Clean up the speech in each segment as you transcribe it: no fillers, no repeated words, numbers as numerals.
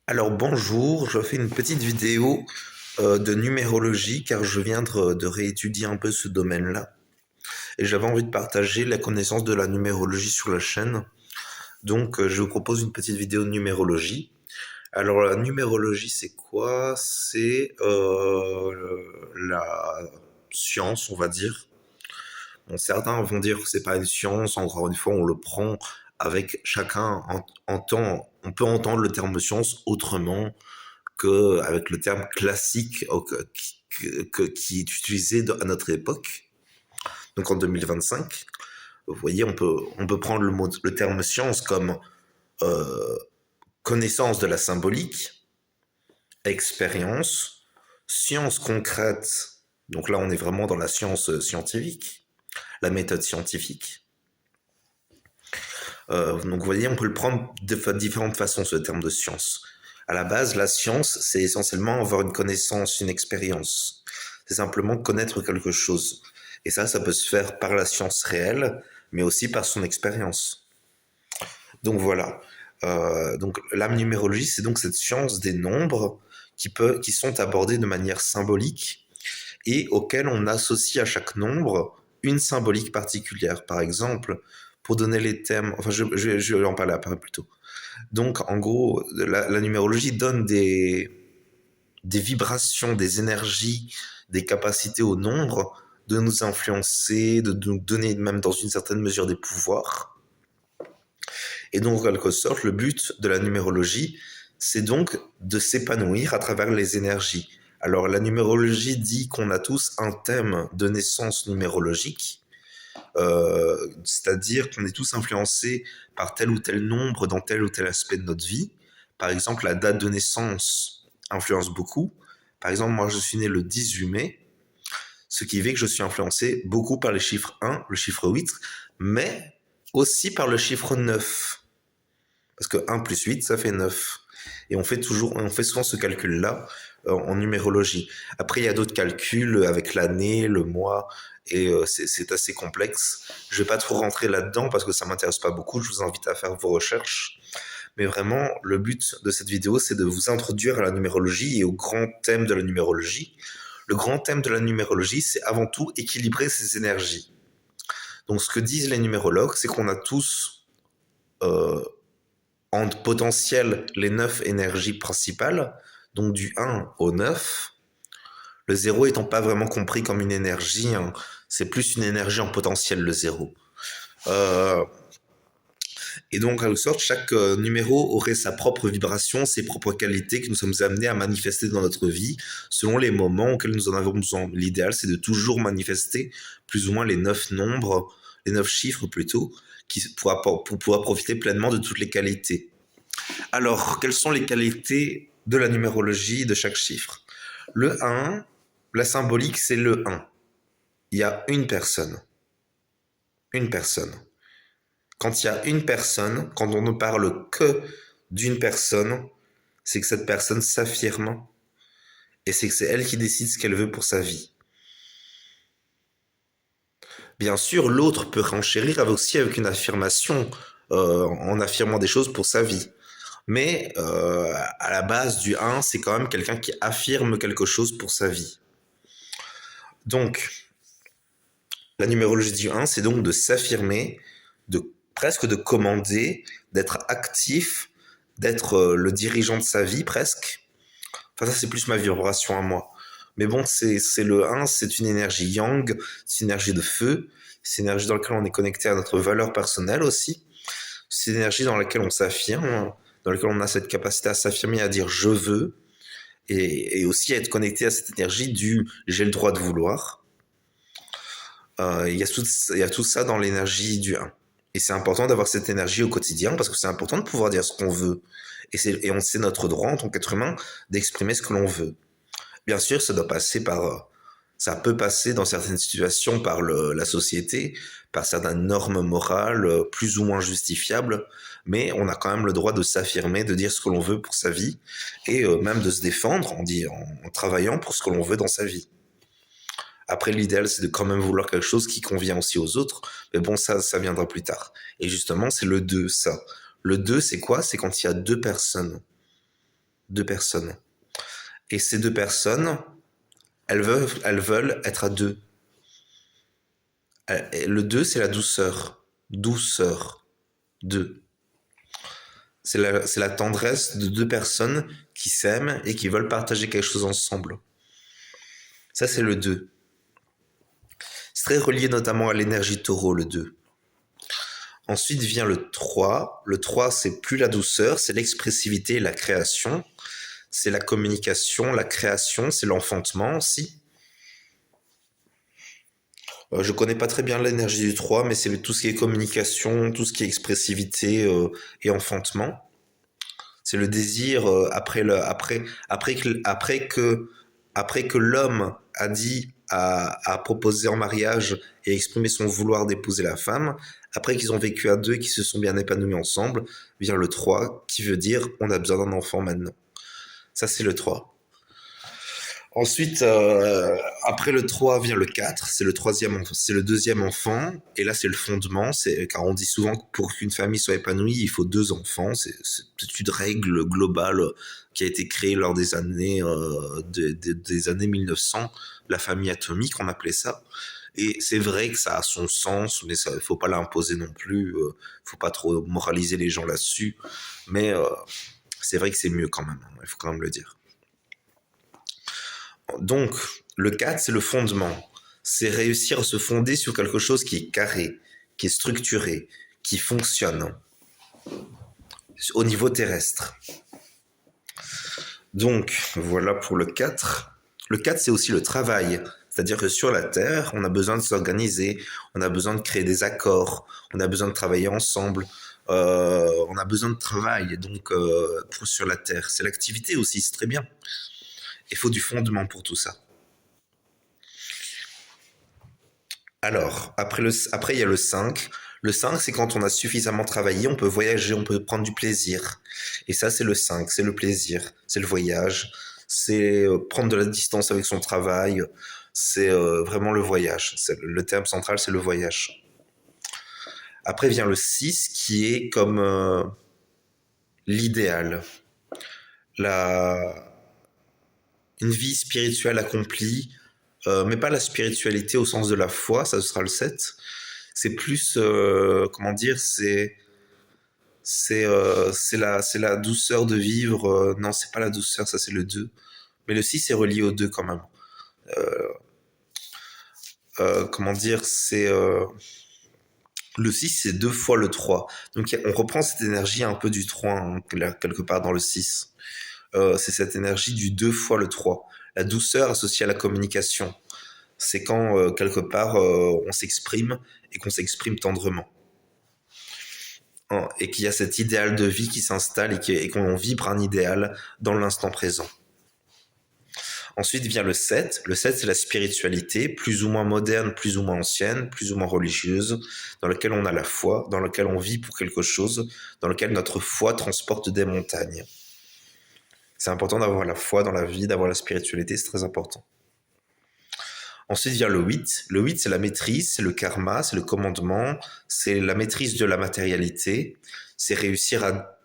Alors bonjour, je fais une petite vidéo de numérologie car je viens de réétudier un peu ce domaine-là et j'avais envie de partager la connaissance de la numérologie sur la chaîne. Donc je vous propose une petite vidéo de numérologie. Alors la numérologie c'est quoi? C'est la science, on va dire. Bon, certains vont dire que c'est pas une science, encore une fois on le prend avec chacun entend, on peut entendre le terme science autrement qu'avec le terme classique qui est utilisé à notre époque, donc en 2025. Vous voyez, on peut prendre le terme science comme euh, connaissance de la symbolique, expérience, science concrète. Donc là, on est vraiment dans la science scientifique, la méthode scientifique. Donc vous voyez, on peut le prendre de différentes façons, ce terme de science. À la base, la science, c'est essentiellement avoir une connaissance, une expérience. C'est simplement connaître quelque chose. Et ça peut se faire par la science réelle, mais aussi par son expérience. Donc voilà. Donc la numérologie, c'est donc cette science des nombres qui sont abordés de manière symbolique et auxquels on associe à chaque nombre une symbolique particulière. Par exemple, pour donner les thèmes, enfin je vais en parler après plutôt. Donc en gros, la numérologie donne des vibrations, des énergies, des capacités au nombre de nous influencer, de nous donner même dans une certaine mesure des pouvoirs. Et donc, en quelque sorte, le but de la numérologie, c'est donc de s'épanouir à travers les énergies. Alors, la numérologie dit qu'on a tous un thème de naissance numérologique, c'est-à-dire qu'on est tous influencés par tel ou tel nombre dans tel ou tel aspect de notre vie. Par exemple, la date de naissance influence beaucoup. Par exemple, moi, je suis né le 18 mai, ce qui fait que je suis influencé beaucoup par les chiffres 1, le chiffre 8, mais aussi par le chiffre 9. Parce que 1 plus 8, ça fait 9. Et on fait souvent ce calcul-là en numérologie. Après, il y a d'autres calculs avec l'année, le mois, et c'est assez complexe. Je vais pas trop rentrer là-dedans parce que ça m'intéresse pas beaucoup. Je vous invite à faire vos recherches. Mais vraiment, le but de cette vidéo, c'est de vous introduire à la numérologie et au grand thème de la numérologie. Le grand thème de la numérologie, c'est avant tout équilibrer ses énergies. Donc, ce que disent les numérologues, c'est qu'on a tous euh, en potentiel les 9 énergies principales, donc du 1 au 9, le 0 étant pas vraiment compris comme une énergie, hein, c'est plus une énergie en potentiel, le 0. Euh, et donc, à quelque sorte, chaque numéro aurait sa propre vibration, ses propres qualités que nous sommes amenés à manifester dans notre vie, selon les moments auxquels nous en avons besoin. L'idéal, c'est de toujours manifester plus ou moins les 9 nombres, les 9 chiffres plutôt, pour pouvoir profiter pleinement de toutes les qualités. Alors, quelles sont les qualités de la numérologie de chaque chiffre? Le 1, la symbolique, c'est le 1. Il y a une personne. Une personne. Quand il y a une personne, quand on ne parle que d'une personne, c'est que cette personne s'affirme et c'est que c'est elle qui décide ce qu'elle veut pour sa vie. Bien sûr, l'autre peut renchérir aussi avec une affirmation, en affirmant des choses pour sa vie. Mais à la base du 1, c'est quand même quelqu'un qui affirme quelque chose pour sa vie. Donc, la numérologie du 1, c'est donc de s'affirmer, presque de commander, d'être actif, d'être le dirigeant de sa vie presque. Enfin, ça, c'est plus ma vibration à moi. Mais bon, c'est le 1, c'est une énergie yang, c'est une énergie de feu, c'est une énergie dans laquelle on est connecté à notre valeur personnelle aussi. C'est une énergie dans laquelle on s'affirme, dans laquelle on a cette capacité à s'affirmer, à dire je veux, et aussi à être connecté à cette énergie du j'ai le droit de vouloir. Il y a tout ça dans l'énergie du 1. Et c'est important d'avoir cette énergie au quotidien parce que c'est important de pouvoir dire ce qu'on veut. Et on sait notre droit en tant qu'être humain d'exprimer ce que l'on veut. Bien sûr, ça peut passer dans certaines situations par la société, par certaines normes morales plus ou moins justifiables, mais on a quand même le droit de s'affirmer, de dire ce que l'on veut pour sa vie, et même de se défendre en travaillant pour ce que l'on veut dans sa vie. Après, l'idéal, c'est de quand même vouloir quelque chose qui convient aussi aux autres, mais bon, ça viendra plus tard. Et justement, c'est le 2, ça. Le 2, c'est quoi? C'est quand il y a deux personnes. deux personnes. Et ces deux personnes, elles veulent être à deux. Le 2, c'est la douceur. Douceur. 2. C'est la tendresse de deux personnes qui s'aiment et qui veulent partager quelque chose ensemble. Ça, c'est le 2. C'est très relié notamment à l'énergie taureau, le 2. Ensuite vient le 3. Le 3, c'est plus la douceur, c'est l'expressivité et la création. C'est la communication, la création, c'est l'enfantement aussi. Je connais pas très bien l'énergie du 3, mais c'est tout ce qui est communication, tout ce qui est expressivité et enfantement. C'est le désir après que l'homme a dit a proposé en mariage et exprimé son vouloir d'épouser la femme, après qu'ils ont vécu à deux et qu'ils se sont bien épanouis ensemble, vient le 3 qui veut dire on a besoin d'un enfant maintenant. Ça c'est le 3. Ensuite, après le 3 vient le 4, c'est le deuxième enfant, et là c'est le fondement, car on dit souvent que pour qu'une famille soit épanouie, il faut deux enfants, c'est une règle globale qui a été créée lors des années, des années 1900, la famille atomique, on appelait ça. Et c'est vrai que ça a son sens, mais il ne faut pas l'imposer non plus, faut pas trop moraliser les gens là-dessus, mais c'est vrai que c'est mieux quand même, il faut quand même le dire. Donc, le 4, c'est le fondement. C'est réussir à se fonder sur quelque chose qui est carré, qui est structuré, qui fonctionne au niveau terrestre. Donc, voilà pour le 4. Le 4, c'est aussi le travail. C'est-à-dire que sur la Terre, on a besoin de s'organiser, on a besoin de créer des accords, on a besoin de travailler ensemble, on a besoin de travail donc sur la Terre. C'est l'activité aussi, c'est très bien. Il faut du fondement pour tout ça. Alors, après il y a le 5. Le 5, c'est quand on a suffisamment travaillé, on peut voyager, on peut prendre du plaisir. Et ça, c'est le 5, c'est le plaisir, c'est le voyage, c'est prendre de la distance avec son travail, c'est vraiment le voyage. Le terme central, c'est le voyage. Après vient le 6, qui est comme l'idéal. Une vie spirituelle accomplie, mais pas la spiritualité au sens de la foi, ça sera le 7. C'est plus, comment dire, c'est la douceur de vivre. Non, c'est pas la douceur, ça c'est le 2. Mais le 6 est relié au 2 quand même. Comment dire, le 6, c'est 2 fois le 3. Donc on reprend cette énergie un peu du 3, hein, quelque part dans le 6. C'est cette énergie du 2 fois le 3. La douceur associée à la communication. C'est quand, quelque part, on s'exprime et qu'on s'exprime tendrement. Et qu'il y a cet idéal de vie qui s'installe et qu'on vibre un idéal dans l'instant présent. Ensuite vient le 7. Le 7, c'est la spiritualité, plus ou moins moderne, plus ou moins ancienne, plus ou moins religieuse, dans laquelle on a la foi, dans laquelle on vit pour quelque chose, dans laquelle notre foi transporte des montagnes. C'est important d'avoir la foi dans la vie, d'avoir la spiritualité, c'est très important. Ensuite vient le 8. Le 8, c'est la maîtrise, c'est le karma, c'est le commandement, c'est la maîtrise de la matérialité, c'est réussir à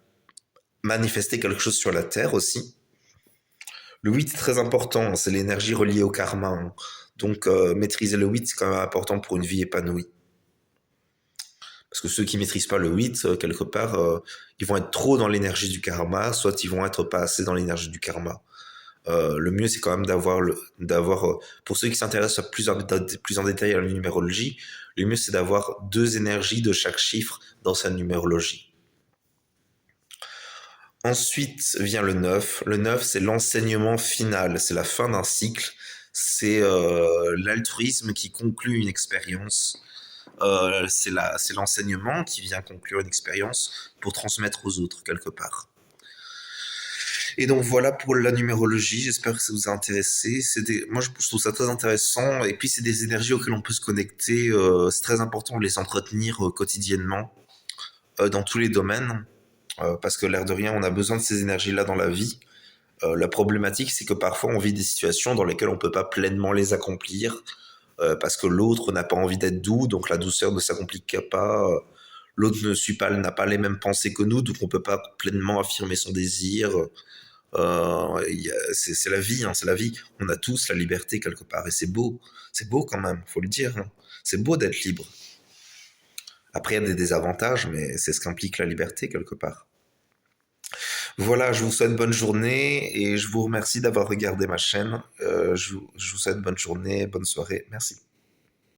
manifester quelque chose sur la terre aussi. Le 8 est très important, c'est l'énergie reliée au karma. Hein. Donc maîtriser le 8, c'est quand même important pour une vie épanouie. Parce que ceux qui maîtrisent pas le 8, quelque part, ils vont être trop dans l'énergie du karma, soit ils vont être pas assez dans l'énergie du karma. Le mieux, c'est quand même d'avoir pour ceux qui s'intéressent plus en détail à la numérologie, le mieux, c'est d'avoir 2 énergies de chaque chiffre dans sa numérologie. Ensuite vient le 9. Le 9, c'est l'enseignement final, c'est la fin d'un cycle, c'est l'altruisme qui conclut une expérience, c'est l'enseignement qui vient conclure une expérience pour transmettre aux autres quelque part. Et donc voilà pour la numérologie, j'espère que ça vous a intéressé. Moi je trouve ça très intéressant, et puis c'est des énergies auxquelles on peut se connecter, c'est très important de les entretenir quotidiennement, dans tous les domaines. Parce que l'air de rien, on a besoin de ces énergies-là dans la vie. La problématique, c'est que parfois on vit des situations dans lesquelles on ne peut pas pleinement les accomplir, parce que l'autre n'a pas envie d'être doux, donc la douceur ne s'accomplit pas. L'autre n'a pas les mêmes pensées que nous, donc on ne peut pas pleinement affirmer son désir. C'est la vie, hein, c'est la vie. On a tous la liberté quelque part, et c'est beau quand même, faut le dire, hein. C'est beau d'être libre. Après, il y a des désavantages, mais c'est ce qu'implique la liberté quelque part. Voilà, je vous souhaite bonne journée et je vous remercie d'avoir regardé ma chaîne. Je vous souhaite bonne journée, bonne soirée. Merci.